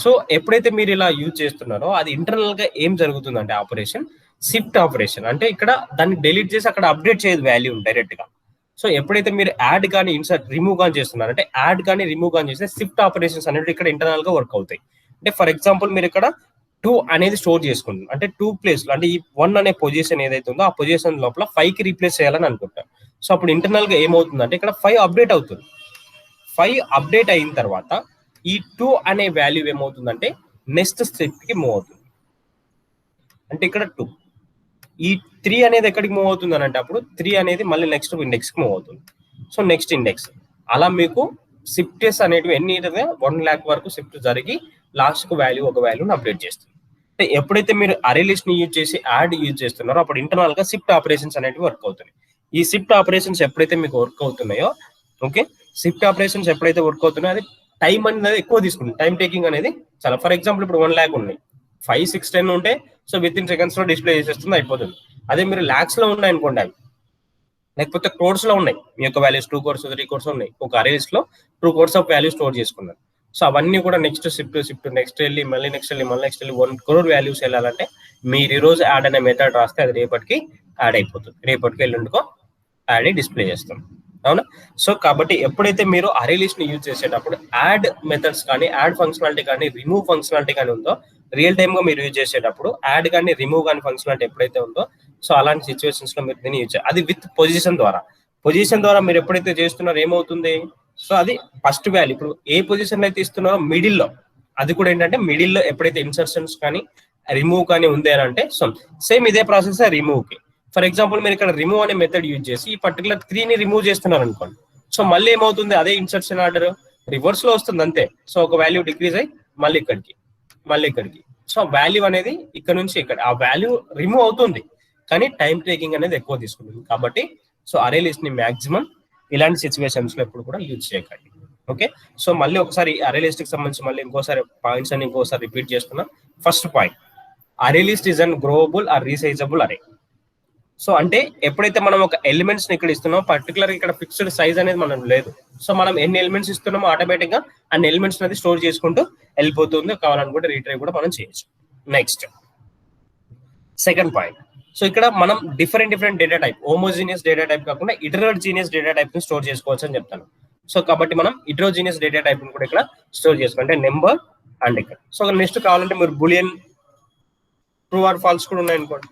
సో ఎప్పుడైతే మీరు ఇలా యూజ్ చేస్తున్నారో అది ఇంటర్నల్ గా ఏం జరుగుతుందంటే ఆపరేషన్ షిఫ్ట్ ఆపరేషన్. అంటే ఇక్కడ దాన్ని డిలీట్ చేసి అక్కడ అప్డేట్ చేయదు వాల్యూ డైరెక్ట్ గా. సో ఎప్పుడైతే మీరు యాడ్ కానీ ఇన్సర్ట్ రిమూవ్ కానీ చేస్తున్నారు అంటే యాడ్ కానీ రిమూవ్ కానీ చేస్తే షిఫ్ట్ ఆపరేషన్స్ అనేవి ఇక్కడ ఇంటర్నల్ గా వర్క్ అవుతాయి. అంటే ఫర్ ఎగ్జాంపుల్ మీరు ఇక్కడ 2 అనేది స్టోర్ చేసుకుంటున్నారు. అంటే 2 ప్లేస్ లో అంటే ఈ 1 అనే పొజిషన్ ఏదైతే ఉందో ఆ పొజిషన్ లోపల 5 కి రీప్లేస్ చేయాలని అనుకుంటారు. సో అప్పుడు ఇంటర్నల్ గా ఏమవుతుందంటే ఇక్కడ 5 అప్డేట్ అవుతుంది. 5 అప్డేట్ అయిన తర్వాత ఈ 2 అనే వాల్యూ ఏమవుతుందంటే నెక్స్ట్ స్టెప్ కి మూవ్ అవుతుంది. అంటే ఇక్కడ 2, ఈ 3 అనేది ఎక్కడికి మూవ్ అవుతుంది అని అంటే అప్పుడు 3 అనేది మళ్ళీ నెక్స్ట్ ఇండెక్స్ కి మూవ్ అవుతుంది. సో నెక్స్ట్ ఇండెక్స్ అలా మీకు షిఫ్ట్స్ అనేటివి ఎన్ని 1 lakh వరకు షిఫ్ట్ జరిగి లాస్ట్ కు వాల్యూ ఒక వాల్యూని అప్డేట్ చేస్తుంది. అంటే ఎప్పుడైతే మీరు అరే లిస్ట్ ని యూజ్ చేసి యాడ్ యూజ్ చేస్తున్నారో అప్పుడు ఇంటర్నల్ గా షిఫ్ట్ ఆపరేషన్స్ అనేటివి వర్క్ అవుతున్నాయి. ఈ షిఫ్ట్ ఆపరేషన్స్ ఎప్పుడైతే మీకు వర్క్ అవుతున్నాయో ఓకే, షిఫ్ట్ ఆపరేషన్స్ ఎప్పుడైతే వర్క్ అవుతున్నాయో అది టైం అనేది ఎక్కువ తీసుకుంటుంది. టైం టేకింగ్ అనేది చాలా. ఫర్ ఎగ్జాంపుల్ ఇప్పుడు 1 lakh ఉన్నాయి, 5, 6, 10 ఉంటే సో విత్ ఇన్ సెకండ్స్ లో డిస్ప్లే చేసేస్తుంది, అయిపోతుంది. అదే మీరు ల్యాక్స్ లో ఉన్నాయి అనుకోండి అవి, లేకపోతే క్రోడ్స్ లో ఉన్నాయి మీ యొక్క వాల్యూస్ 2 crores 3 crores ఉన్నాయి ఒక అరే లిస్ట్ లో 2 crores ఆఫ్ వాల్యూ స్టోర్ చేసుకున్నారు. సో అవన్నీ కూడా నెక్స్ట్ షిఫ్ట్ నెక్స్ట్ వెళ్ళి మళ్ళీ నెక్స్ట్ వెళ్ళి 1 crore వాల్యూస్ వెళ్ళాలంటే మీరు ఈ రోజు యాడ్ అనే మెథడ్ రాస్తే అది రేపటికి యాడ్ అయిపోతుంది. రేపటికి ఎల్లుండికో యాడ్ అయ్యి డిస్ప్లే చేస్తాం. అవునా? సో కాబట్టి ఎప్పుడైతే మీరు అరే లిస్ట్ ని యూజ్ చేసేటప్పుడు యాడ్ మెథడ్స్ కానీ యాడ్ ఫంక్షనాలిటీ కానీ రిమూవ్ ఫంక్షనాలిటీ కానీ ఉందో రియల్ టైమ్ గా మీరు యూజ్ చేసేటప్పుడు యాడ్ కానీ రిమూవ్ కానీ ఫంక్షనాలిటీ ఎప్పుడైతే ఉందో సో అలాంటి సిచ్యువేషన్స్ లో మీరు దీన్ని యూజ్ చేయాలి. అది విత్ పొజిషన్ ద్వారా మీరు ఎప్పుడైతే చేస్తున్నారో ఏమవుతుంది, సో అది ఫస్ట్ వాల్యూ ఇప్పుడు ఏ పొజిషన్ అయితే ఇస్తున్నారో మిడిల్ లో, అది కూడా ఏంటంటే మిడిల్ లో ఎప్పుడైతే ఇన్సర్షన్స్ కానీ రిమూవ్ కానీ ఉంది అని అంటే సో సేమ్ ఇదే ప్రాసెస్ రిమూవ్ కి. ఫర్ ఎగ్జాంపుల్ మీరు ఇక్కడ రిమూవ్ అనే మెథడ్ యూజ్ చేసి ఈ పర్టికులర్ 3 ని రిమూవ్ చేస్తున్నారు అనుకోండి. సో మళ్ళీ ఏమవుతుంది, అదే ఇన్సర్షన్ ఆర్డర్ రివర్స్ లో వస్తుంది అంతే. సో ఒక వాల్యూ డిక్రీజ్ అయ్యి మళ్ళీ ఇక్కడికి సో వాల్యూ అనేది ఇక్కడ నుంచి ఇక్కడ ఆ వాల్యూ రిమూవ్ అవుతుంది, కానీ టైం టేకింగ్ అనేది ఎక్కువ తీసుకుంటుంది. కాబట్టి సో అరే లిస్ట్ ని మాక్సిమం ఇలాంటి సిచ్యువేషన్స్ లో ఎప్పుడు కూడా యూజ్ చేయకండి. ఓకే, సో మళ్ళీ ఒకసారి అరే లిస్ట్ కి సంబంధించి మళ్ళీ ఇంకోసారి పాయింట్స్ అని ఇంకోసారి రిపీట్ చేస్తున్నా. First point, array list is an growable or resizable array. So అంటే ఎప్పుడైతే మనం ఒక ఎలిమెంట్స్ ని ఇక్కడ ఇస్తున్నామో పర్టికులర్ ఇక్కడ ఫిక్స్డ్ సైజ్ అనేది మనం లేదు. సో మనం ఎన్ని ఎలిమెంట్స్ ఇస్తున్నామో ఆటోమేటిక్ గా అన్ని ఎలిమెంట్స్ అనేది స్టోర్ చేసుకుంటూ వెళ్ళిపోతుంది. కావాలనుకుంటే రీట్రైవ్ కూడా మనం చేయొచ్చు. నెక్స్ట్ సెకండ్ పాయింట్, సో ఇక్కడ మనం different data type, homogeneous data type కాకుండా ఇటరోజీనియస్ డేటా టైప్ ని స్టోర్ చేసుకోవచ్చు అని చెప్తాను. సో కాబట్టి మనం ఇటరోజీనియస్ డేటా టైప్ ని కూడా ఇక్కడ స్టోర్ చేసుకోవాలి, అంటే నెంబర్ అండ్ ఇక్కడ. సో నెక్స్ట్ కావాలంటే మీరు బులియన్ ట్రూ ఆర్ ఫాల్స్ కూడా ఉన్నాయనుకోండి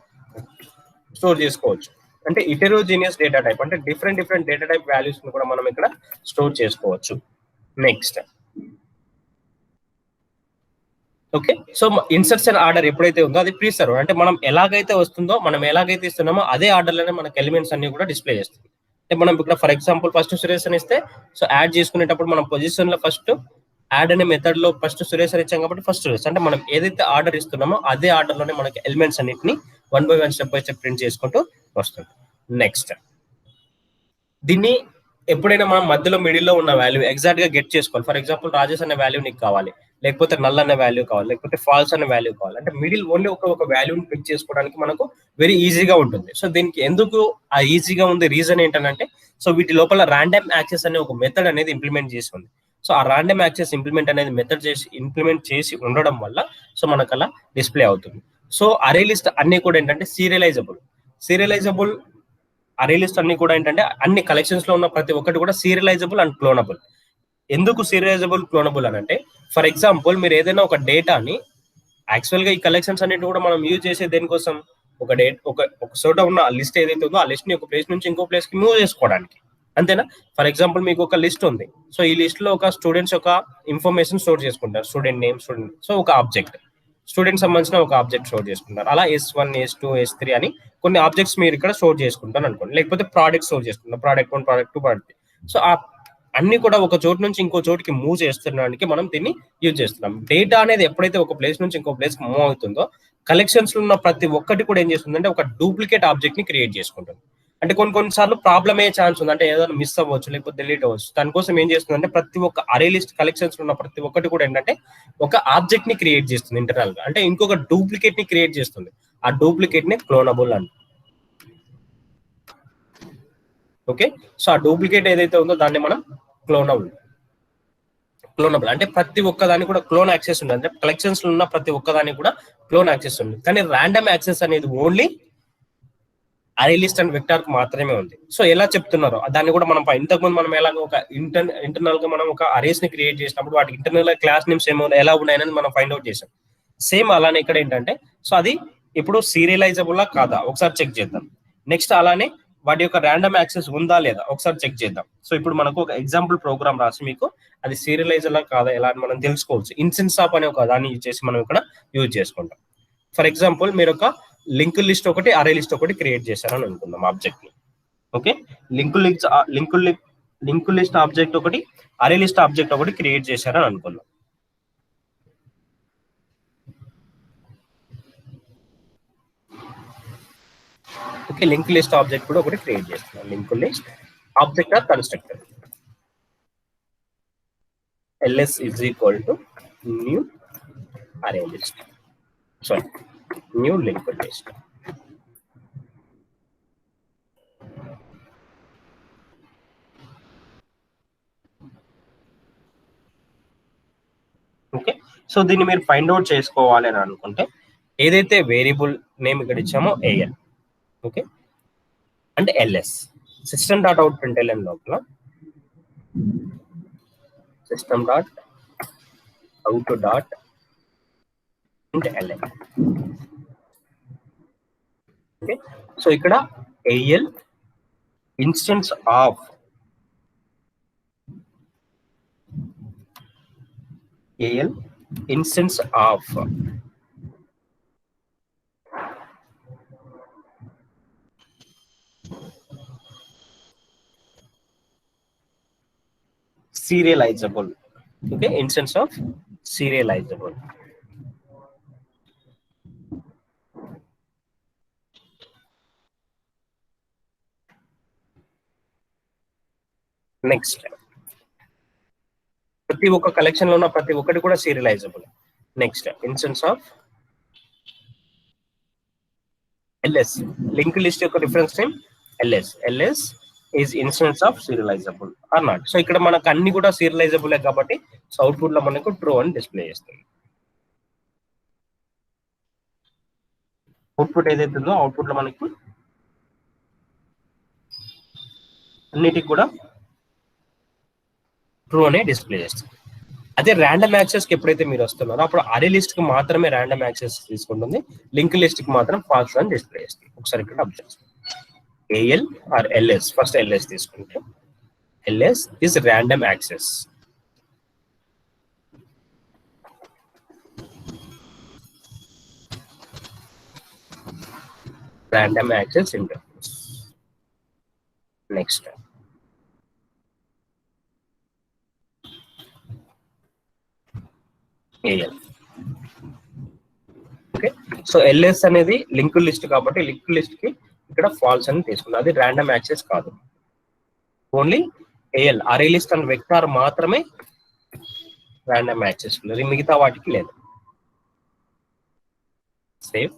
స్టోర్ చేసుకోవచ్చు. అంటే ఇటరోజీనియస్ డేటా టైప్ అంటే డిఫరెంట్ డేటా టైప్ వాల్యూస్ ని కూడా మనం ఇక్కడ స్టోర్ చేసుకోవచ్చు. Next okay, so insertion order ఎప్పుడైతే ఉందో అది ప్రీ సర్వ్, అంటే మనం ఎలాగైతే వస్తుందో మనం ఎలాగైతే ఇస్తున్నామో అదే ఆర్డర్ లోనే మనకి ఎలిమెంట్స్ అన్ని కూడా డిస్ప్లే చేస్తుంది. అంటే మనం ఇక్కడ ఫర్ ఎగ్జాంపుల్ ఫస్ట్ సురేష్ అని ఇస్తే సో యాడ్ చేసుకునేటప్పుడు మనం పొజిషన్ లో ఫస్ట్ యాడ్ అనే మెథడ్ లో ఫస్ట్ సురేష్ అని ఇచ్చాం కాబట్టి ఫస్ట్ సురేష్, అంటే మనం ఏదైతే ఆర్డర్ ఇస్తున్నామో అదే ఆర్డర్ లోనే మనకి ఎలిమెంట్స్ అన్నిటిని 1 by 1 step by step print చేసుకుంటూ వస్తుంది. నెక్స్ట్ దీన్ని ఎప్పుడైనా మనం మధ్యలో మిడిల్ లో ఉన్న వాల్యూ ఎగ్జాక్ట్ గా గెట్ చేసుకోవాలి. ఫర్ ఎగ్జాంపుల్ రాజేష్ అనే వాల్యూ నీకు కావాలి, లేకపోతే నల్ అనే వాల్యూ కావాలి, లేకపోతే ఫాల్స్ అనే వాల్యూ కావాలి, అంటే మిడిల్ ఓన్లీ ఒక వాల్యూని పిక్ చేసుకోవడానికి మనకు వెరీ ఈజీగా ఉంటుంది. సో దీనికి ఎందుకు ఆ ఈజీగా ఉంది రీజన్ ఏంటంటే సో వీటి లోపల ర్యాండమ్ యాక్సెస్ అనే ఒక మెథడ్ అనేది ఇంప్లిమెంట్ చేసి ఉంది. సో ఆ ర్యాండమ్ యాక్సెస్ ఇంప్లిమెంట్ చేసి ఉండడం వల్ల సో మనకు అలా డిస్ప్లే అవుతుంది. సో అరే లిస్ట్ అన్ని కూడా ఏంటంటే సీరియలైజబుల్ అరే లిస్ట్ అన్ని కూడా ఏంటంటే అన్ని కలెక్షన్స్ లో ఉన్న ప్రతి ఒక్కటి కూడా సీరియలైజబుల్ అండ్ క్లోనబుల్. ఎందుకు సీరియలైజబుల్ క్లోనబుల్ అని అంటే ఫర్ ఎగ్జాంపుల్ మీరు ఏదైనా ఒక డేటాని యాక్చువల్గా ఈ కలెక్షన్స్ అన్నిటి కూడా మనం యూజ్ చేసే దేనికోసం, ఒక చోట ఉన్న లిస్ట్ ఏదైతే ఉందో ఆ లిస్ట్ ని ఒక ప్లేస్ నుంచి ఇంకో ప్లేస్ కి మూవ్ చేసుకోవడానికి, అంతేనా? ఫర్ ఎగ్జాంపుల్ మీకు ఒక లిస్ట్ ఉంది. సో ఈ లిస్ట్ లో ఒక స్టూడెంట్స్ ఒక ఇన్ఫర్మేషన్ స్టోర్ చేసుకుంటారు, స్టూడెంట్ నేమ్, స్టూడెంట్, సో ఒక ఆబ్జెక్ట్, స్టూడెంట్ సంబంధించిన ఒక ఆబ్జెక్ట్ స్టోర్ చేసుకుంటారు. అలా S1 S2 S3 అని కొన్ని ఆబ్జెక్ట్స్ మీరు ఇక్కడ స్టోర్ చేసుకుంటారు అనుకోండి. లేకపోతే ప్రోడక్ట్ స్టోర్ చేసుకుంటారు, ప్రోడక్ట్ 1 ప్రోడక్ట్ 2 ప్రోడక్ట్. సో ఆ అన్ని కూడా ఒక చోటు నుంచి ఇంకో చోటుకి మూవ్ చేస్తున్నానికి మనం దీన్ని యూజ్ చేస్తున్నాం. డేటా అనేది ఎప్పుడైతే ఒక ప్లేస్ నుంచి ఇంకో ప్లేస్ మూవ్ అవుతుందో, కలెక్షన్స్ లో ఉన్న ప్రతి ఒక్కటి కూడా ఏం చేస్తుందంటే ఒక డూప్లికేట్ ఆబ్జెక్ట్ ని క్రియేట్ చేసుకుంటుంది. అంటే కొన్నిసార్లు ప్రాబ్లమ్ అయ్యే ఛాన్స్ ఉంది, అంటే ఏదైనా మిస్ అవ్వచ్చు, లేకపోతే డిలీట్ అవ్వచ్చు. దానికోసం ఏం చేస్తుందంటే ప్రతి ఒక్క అరే లిస్ట్ కలెక్షన్స్ ఉన్న ప్రతి ఒక్కటి కూడా ఏంటంటే ఒక ఆబ్జెక్ట్ ని క్రియేట్ చేస్తుంది ఇంటర్నల్ గా, అంటే ఇంకొక డూప్లికేట్ ని క్రియేట్ చేస్తుంది. ఆ డూప్లికేట్ ని క్లోనబుల్ అంట. ఓకే, సో ఆ డూప్లికేట్ ఏదైతే ఉందో దాన్ని మనం క్లోనబుల్ అంటే ప్రతి ఒక్కదానికి కూడా క్లోన్ యాక్సెస్ ఉంది. అంటే కలెక్షన్స్ లో ఉన్న ప్రతి ఒక్కదానికి కూడా క్లోన్ యాక్సెస్ ఉంది. కానీ ర్యాండమ్ యాక్సెస్ అనేది ఓన్లీ అరే లిస్ట్ అండ్ వెక్టార్ కు మాత్రమే ఉంది. సో ఎలా చెప్తున్నారో దాన్ని కూడా మనం ఇంతకుముందు మనం ఎలాగో ఒక ఇంటర్నల్ గా మనం ఒక అరేస్ ని క్రియేట్ చేసినప్పుడు వాటి ఇంటర్నల్ క్లాస్ నేమ్స్ ఏమో ఎలా ఉన్నాయని మనం ఫైండ్ అవుట్ చేసాం. సేమ్ అలానే ఇక్కడ ఏంటంటే, సో అది ఇప్పుడు సీరియలైజబుల్ కాదా ఒకసారి చెక్ చేద్దాం. నెక్స్ట్ అలానే వాటి యొక్క ర్యాండమ్ యాక్సెస్ ఉందా లేదా ఒకసారి చెక్ చేద్దాం. సో ఇప్పుడు మనకు ఒక ఎగ్జాంపుల్ ప్రోగ్రామ్ రాసి మీకు అది సీరియలైజర్ కాదా ఎలా అని మనం తెలుసుకోవచ్చు. ఇన్సెన్స్ ఆఫ్ అనే ఒక దాన్ని యూజ్ చేసి మనం ఇక్కడ యూజ్ చేసుకుంటాం. ఫర్ ఎగ్జాంపుల్ మీరు ఒక లింక్ లిస్ట్ ఒకటి అరే లిస్ట్ ఒకటి క్రియేట్ చేశారని అనుకుందాం ఆబ్జెక్ట్ ని. ఓకే, లింక్ లిస్ట్ ఆబ్జెక్ట్ ఒకటి, అరే లిస్ట్ ఆబ్జెక్ట్ ఒకటి క్రియేట్ చేశారని అనుకుందాం. ఓకే, లింక్ లిస్ట్ ఆబ్జెక్ట్ కూడా ఒకటి క్రియేట్ చేస్తున్నాం. Link list object or constructor ls is equal to new array list, sorry, new linked list. Okay, so దీన్ని మీరు ఫైండ్ అవుట్ చేసుకోవాలి అని అనుకుంటే ఏదైతే వేరియబుల్ నేమ్ ఇక్కడ ఇచ్చామో AL, ఓకే, అంటే LS system dot out println లోపల system dot out dot ln. Okay, so ఇక్కడ AL instance of AL instance of serializable. Okay, instance of serializable. Next ప్రతి ఒక్క కలెక్షన్ లో ఉన్న ప్రతి ఒక్కటి కూడా serializable. Next instance of LS, link list యొక్క reference name LS is instance of serializable or not. So ఇక్కడ మనకు అన్ని కూడా సీరియలైజబుల్ కాబట్టి సో అవుట్పుట్ లో మనకు ట్రూ అని డిస్ప్లే చేస్తుంది. అవుట్పుట్ ఏదైతే ఉందో అవుట్పుట్ లో మనకి అన్నిటికి కూడా ట్రూ అనే డిస్ప్లే చేస్తుంది. అదే ర్యాండమ్ యాక్సెస్ కి ఎప్పుడైతే మీరు వస్తున్నారో అప్పుడు అరే లిస్ట్ కి మాత్రమే ర్యాండమ్ యాక్సెస్ తీసుకుంటుంది, లింక్ లిస్ట్ కి మాత్రం ఫాల్స్ అని డిస్ప్లే చేస్తుంది. ఒకసారి ఇక్కడ అబ్జర్వ్ చేయండి. AL or LS, first LS తీసుకుంటే LS is random access. Random access interface. Next AL. Okay, so LS అనేది లింక్ లిస్ట్ కాబట్టి లింక్ లిస్ట్ కి ఇక్కడ ఫాల్స్ అని తీసుకున్నాం, అది ర్యాండమ్ యాక్సెస్ కాదు. Only AL array list and vector మాత్రమే ర్యాండమ్ యాక్సెస్, మిగతా వాటికి లేదు. సేవ్.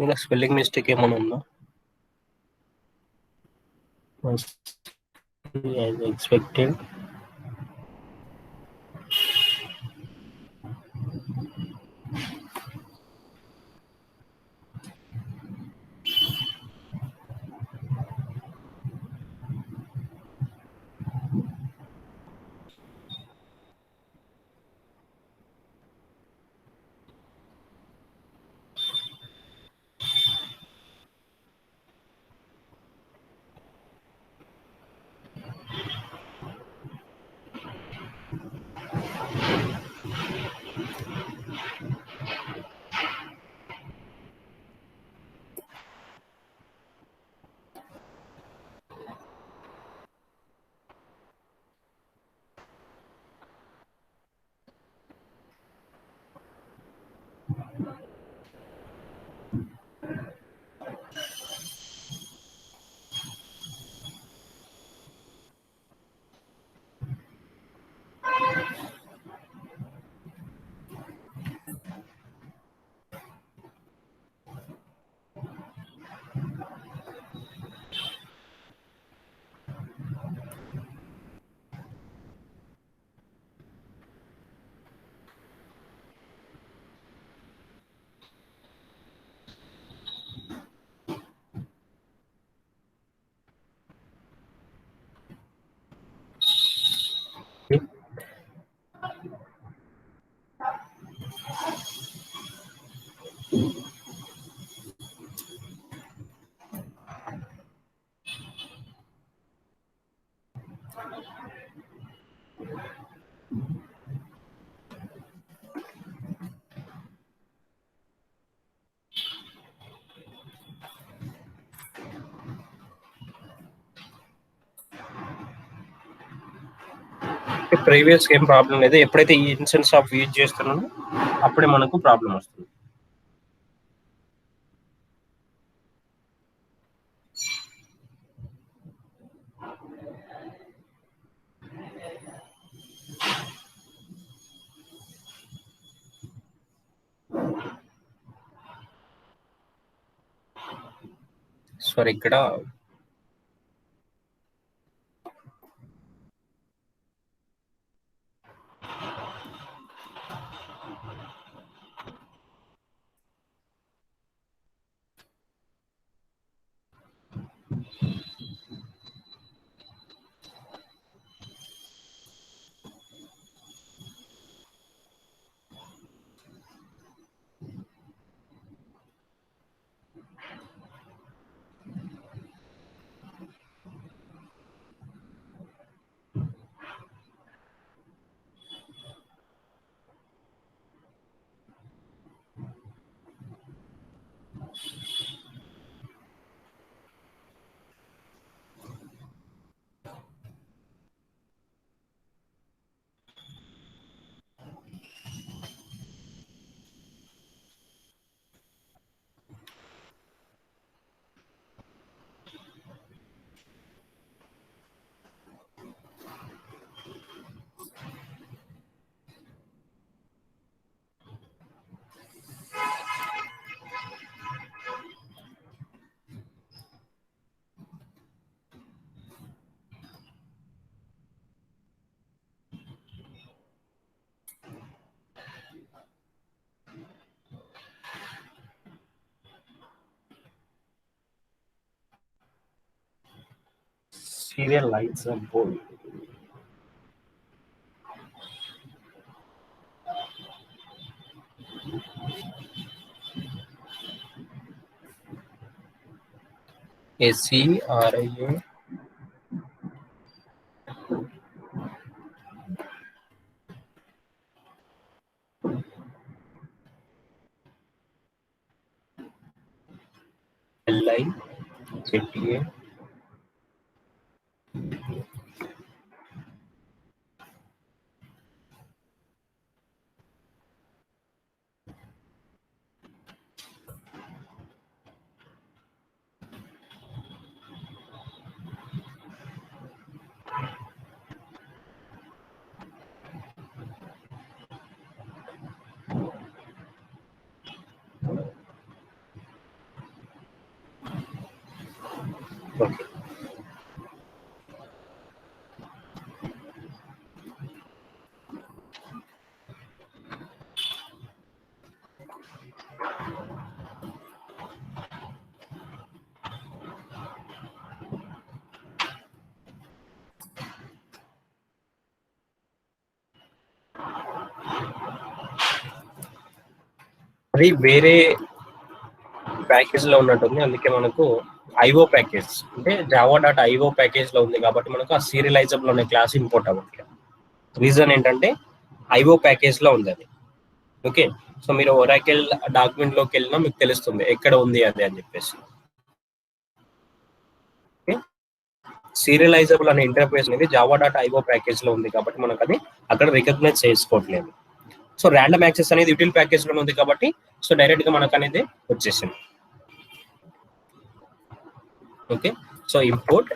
ఇలా స్పెల్లింగ్ మిస్టేక్ ఏమైనా ఉందా? As expected. ప్రీవియస్ ఏం ప్రాబ్లం లేదు. ఎప్పుడైతే ఈ ఇన్స్టెన్స్ ఆఫ్ యూజ్ చేస్తున్నానో అప్పుడే మనకు ప్రాబ్లం వస్తుంది. సో ఇక్కడ serial lights are bold. SERIA LIZA. Okay. అది వేరే ప్యాకేజ్ లో ఉన్నట్టుంది, అందుకే మనకు ఐఓ ప్యాకేజ్ అంటే జావా డాట్ ఐఓ ప్యాకేజ్ లో ఉంది కాబట్టి మనకు ఆ సీరియలైజబుల్ అనే క్లాస్ ఇంపోర్ట్ అవ్వట్లేదు. రీజన్ ఏంటంటే ఐఓ ప్యాకేజ్ లో ఉంది అది. ఓకే, సో మీరు ఒరాకిల్ డాక్యుమెంట్ లోకి వెళ్ళినా మీకు తెలుస్తుంది ఎక్కడ ఉంది అది అని చెప్పేసి. సీరియలైజబుల్ అనే ఇంటర్ఫేస్ అనేది జావా డాట్ ఐఓ ప్యాకేజ్ లో ఉంది కాబట్టి మనకు అది అక్కడ రికగ్నైజ్ చేసుకోవట్లేదు. సో ర్యాండమ్ యాక్సెస్ అనేది యూటిల్ ప్యాకేజ్ లో ఉంది కాబట్టి సో డైరెక్ట్ గా మనకు అనేది వచ్చేసింది. Okay, so import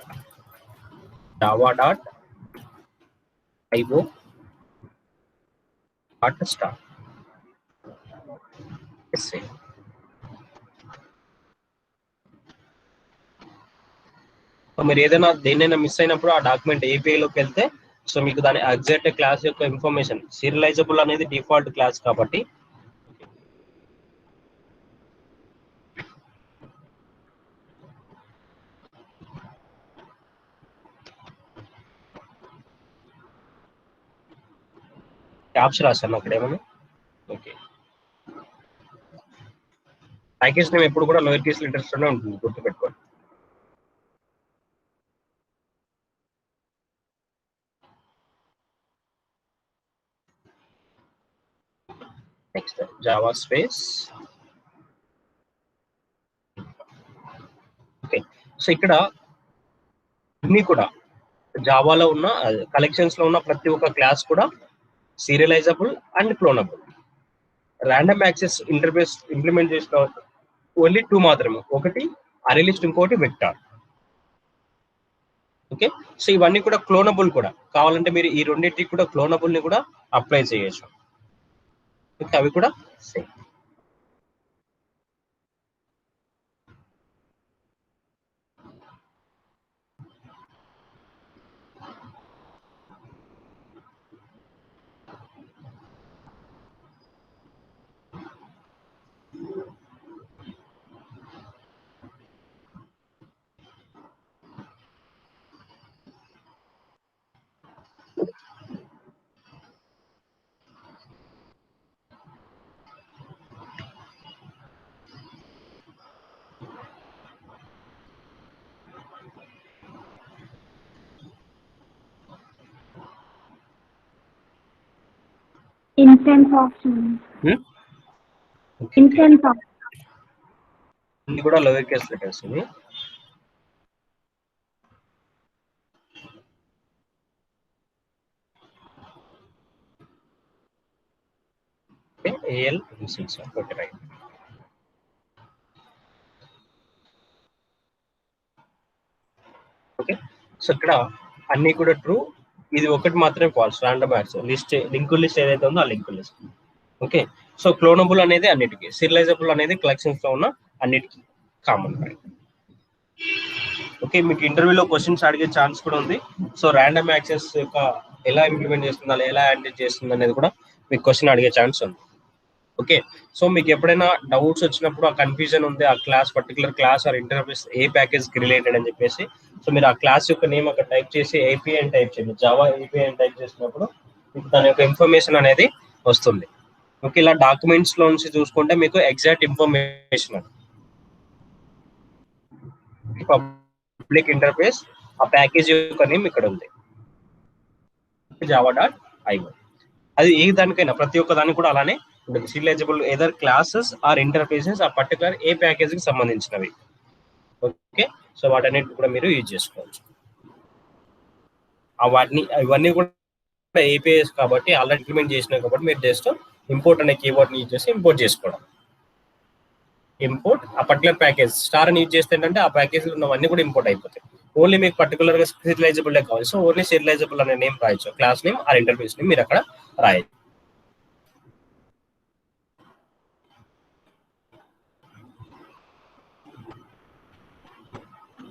Java dot IO dot star. మీరు ఏదైనా దేనైనా మిస్ అయినప్పుడు ఆ డాక్యుమెంట్ ఏపీఐలోకి వెళ్తే సో మీకు దాని ఎగ్జాక్ట్ క్లాస్ యొక్క ఇన్ఫర్మేషన్, సీరియలైజబుల్ అనేది డిఫాల్ట్ క్లాస్ కాబట్టి క్యాప్స్ రాశాను అక్కడ ఏమన్నా. ఓకే, ప్యాకేజ్ నేమ్ ఎప్పుడు కూడా లోయర్ కేస్ లెటర్స్ లోనే ఉంటుంది, గుర్తుపెట్టుకోండి. Next Java space. Okay, so ఇక్కడ అన్ని కూడా జావాలో ఉన్న కలెక్షన్స్ లో ఉన్న ప్రతి ఒక్క క్లాస్ కూడా serializable and cloneable. Random access interface implement చేసిన ఓన్లీ 2 మాత్రమే, ఒకటి అరే లిస్ట్, ఇంకోటి వెక్టార్. ఓకే, సో ఇవన్నీ కూడా క్లోనబుల్ కూడా కావాలంటే మీరు ఈ రెండింటికి కూడా క్లోనబుల్ ని కూడా అప్లై చేయొచ్చు. ఓకే, అవి కూడా same. Instance option. Instance option. ఇది కూడా లోయర్ కేస్ లెటర్స్ ఇది. AL instance okay right. Okay, so ఇక్కడ అన్ని కూడా ట్రూ, ఇది ఒకటి మాత్రమే false. Random access list link list ఏదైతే ఉందో ఆ link list. Okay, so cloneable అనేది అన్నిటికీ, సీరియలైజబుల్ అనేది కలెక్షన్స్ లో ఉన్న అన్నిటికీ కామన్. ఓకే, మీకు ఇంటర్వ్యూలో క్వశ్చన్స్ అడిగే ఛాన్స్ కూడా ఉంది. సో ర్యాండమ్ యాక్సెస్ యొక్క ఎలా ఇంప్లిమెంట్ చేస్తుందా, ఎలా హ్యాండిల్ చేస్తుంది అనేది కూడా మీకు క్వశ్చన్ అడిగే ఛాన్స్ ఉంది. ఓకే, సో మీకు ఎప్పుడైనా డౌట్స్ వచ్చినప్పుడు, ఆ కన్ఫ్యూజన్ ఉంది ఆ class particular class or interface ఏ ప్యాకేజ్ కి రిలేటెడ్ అని చెప్పేసి, సో మీరు ఆ క్లాస్ యొక్క నేమ్ అక్కడ టైప్ చేసి ఏపీఐ అని టైప్ చేయండి. జావా ఏపీఐ అని టైప్ చేసినప్పుడు మీకు దాని యొక్క ఇన్ఫర్మేషన్ అనేది వస్తుంది. ఓకే, ఇలా డాక్యుమెంట్స్ లో నుంచి చూసుకుంటే మీకు ఎగ్జాక్ట్ ఇన్ఫర్మేషన్ పబ్లిక్ ఇంటర్ఫేస్ ఆ ప్యాకేజ్ యొక్క నేమ్ ఇక్కడ ఉంది, జావా డాట్ ఐఓ. అది ఏ దానికైనా ప్రతి ఒక్క దానికి కూడా అలానే ఉంటుంది. Serializable either classes or interfaces ఆ పర్టికులర్ ఏ ప్యాకేజ్ కి సంబంధించినవి. ఓకే, సో వాటన్నిటి కూడా మీరు యూజ్ చేసుకోవచ్చు. ఇవన్నీ కూడా ఏపీఎస్ కాబట్టి ఆల్రెడీ ఇంప్లిమెంట్ చేసినాయి కాబట్టి మీరు జస్ట్ ఇంపోర్ట్ అనే కీవర్డ్ ని యూజ్ చేసి ఇంపోర్ట్ చేసుకోవడం. ఇంపోర్ట్ ఆ పర్టికులర్ ప్యాకేజ్ స్టార్ అని యూజ్ చేస్తే ఏంటంటే ఆ ప్యాకేజ్ లో ఉన్నవన్నీ కూడా ఇంపోర్ట్ అయిపోతాయి. ఓన్లీ మీకు పర్టికులర్ గా సీరియలైజబుల్ కావాలి, సో ఓన్లీ సీరియలైజబుల్ అనే నేమ్ రాయొచ్చు, class name or interface name మీరు అక్కడ రాయొచ్చు.